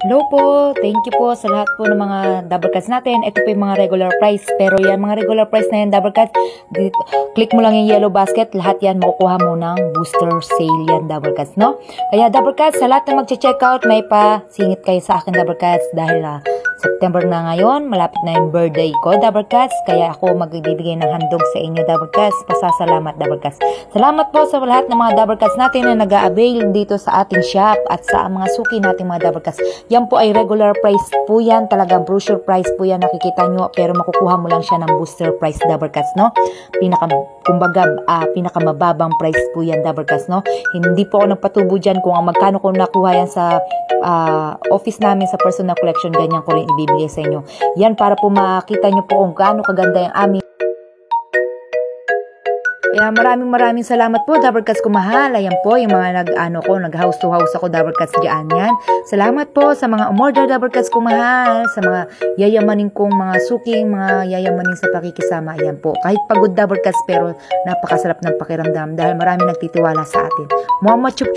Hello po, thank you po sa lahat po ng mga double cuts natin. Ito po yung mga regular price. Pero yan, mga regular price na yan, double cuts, click mo lang yung yellow basket. Lahat yan, makukuha mo ng booster sale yan, double cuts, no? Kaya double cuts, sa lahat na mag-check out, may pa singit kayo sa akin double cuts dahil September na ngayon, malapit na yung birthday ko, double cuts. Kaya ako magbibigay ng handog sa inyo, double cuts. Pasasalamat, double cuts. Salamat po sa lahat ng mga double cuts natin na nag-a-avail dito sa ating shop at sa mga suki nating mga double cuts. Yan po ay regular price po yan, talagang brochure price po yan, nakikita nyo, pero makukuha mo lang siya ng booster price, double cuts, no? Pinakamababang price po yan, double cuts, no? Hindi po ako nagpatubo dyan kung magkano ko nakuha yan sa office namin sa personal collection, ganyan ko rin ibibigay sa inyo. Yan para po makita nyo po kung gaano kaganda yung aming. Kaya maraming salamat po, double cuts ko mahal. Ayan po yung mga nag-house to house ako, double cuts dyan yan. Salamat po sa mga umorder, double cuts ko mahal. Sa mga yayamanin kong mga suking, mga yayamanin sa pakikisama. Ayan po, kahit pagod double cuts pero napakasarap ng pakiramdam dahil maraming nagtitiwala sa atin. Mama chup